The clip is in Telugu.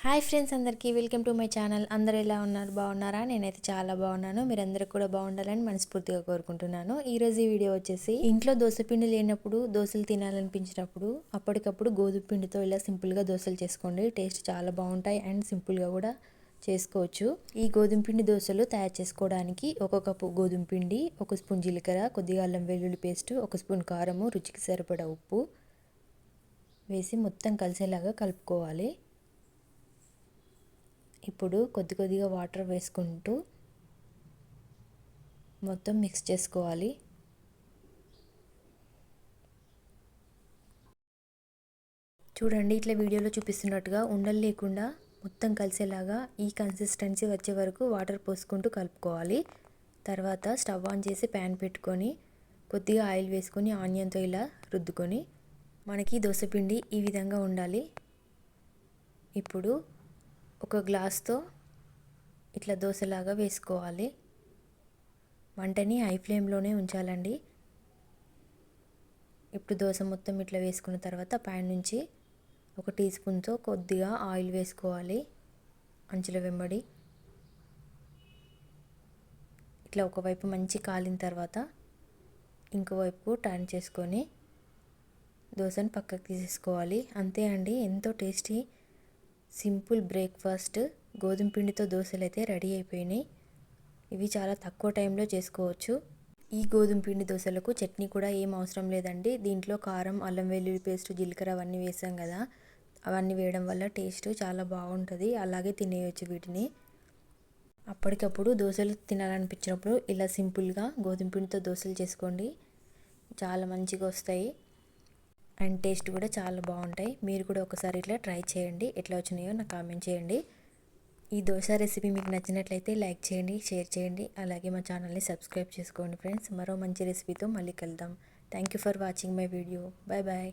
హాయ్ ఫ్రెండ్స్, అందరికీ వెల్కమ్ టు మై ఛానల్. అందరూ ఎలా ఉన్నారు? బాగున్నారా? నేనైతే చాలా బాగున్నాను. మీరందరూ కూడా బాగుండాలని మనస్ఫూర్తిగా కోరుకుంటున్నాను. ఈరోజు ఈ వీడియో వచ్చేసి ఇంట్లో దోసపిండి లేనప్పుడు, దోశలు తినాలనిపించినప్పుడు అప్పటికప్పుడు గోధుమ పిండితో ఇలా సింపుల్గా దోశలు చేసుకోండి. టేస్ట్ చాలా బాగుంటాయి అండ్ సింపుల్గా కూడా చేసుకోవచ్చు. ఈ గోధుమ పిండి దోశలు తయారు చేసుకోవడానికి ఒక కప్పు గోధుమ పిండి, ఒక స్పూన్ జీలకర్ర, కొద్దిగా అల్లం వెల్లుల్లి పేస్ట్, ఒక స్పూన్ కారము, రుచికి సరిపడా ఉప్పు వేసి మొత్తం కలిసేలాగా కలుపుకోవాలి. ఇప్పుడు కొద్దిగా వాటర్ వేసుకుంటూ మొత్తం మిక్స్ చేసుకోవాలి. చూడండి, ఇట్లా వీడియోలో చూపిస్తున్నట్టుగా ఉండలు లేకుండా మొత్తం కలిసేలాగా ఈ కన్సిస్టెన్సీ వచ్చే వరకు వాటర్ పోసుకుంటూ కలుపుకోవాలి. తర్వాత స్టవ్ ఆన్ చేసి ప్యాన్ పెట్టుకొని కొద్దిగా ఆయిల్ వేసుకొని ఆనియన్తో ఇలా రుద్దుకొని మనకి దోసపిండి ఈ విధంగా ఉండాలి. ఇప్పుడు ఒక గ్లాస్తో ఇట్లా దోశలాగా వేసుకోవాలి. మంటని హై ఫ్లేమ్లోనే ఉంచాలండి. ఇప్పుడు దోశ మొత్తం ఇట్లా వేసుకున్న తర్వాత పైన నుంచి ఒక టీ స్పూన్తో కొద్దిగా ఆయిల్ వేసుకోవాలి. అంచుల వెంబడి ఇట్లా ఒకవైపు మంచి కాలిన తర్వాత ఇంకోవైపు టర్న్ చేసుకొని దోశను పక్కకు తీసేసుకోవాలి. అంతే అండి, ఎంతో టేస్టీ సింపుల్ బ్రేక్ఫాస్ట్ గోధుమ పిండితో దోశలు అయితే రెడీ అయిపోయినాయి. ఇవి చాలా తక్కువ టైంలో చేసుకోవచ్చు. ఈ గోధుమ పిండి దోశలకు చట్నీ కూడా ఏం అవసరం లేదండి. దీంట్లో కారం, అల్లం వెల్లుల్లి పేస్ట్, జీలకర్ర అవన్నీ వేసాం కదా, అవన్నీ వేయడం వల్ల టేస్ట్ చాలా బాగుంటుంది. అలాగే తినేయచ్చు వీటిని. అప్పటికప్పుడు దోశలు తినాలనిపించినప్పుడు ఇలా సింపుల్గా గోధుమ పిండితో దోశలు చేసుకోండి. చాలా మంచిగా వస్తాయి అండ్ టేస్ట్ కూడా చాలా బాగుంటాయి. మీరు కూడా ఒకసారి ఇట్లా ట్రై చేయండి. ఎట్లా వచ్చినాయో నాకు కామెంట్ చేయండి. ఈ దోశ రెసిపీ మీకు నచ్చినట్లయితే లైక్ చేయండి, షేర్ చేయండి. అలాగే మా ఛానల్ని సబ్స్క్రైబ్ చేసుకోండి ఫ్రెండ్స్. మరో మంచి రెసిపీతో మళ్ళీ కలుద్దాం. Thank you for watching my video. Bye bye.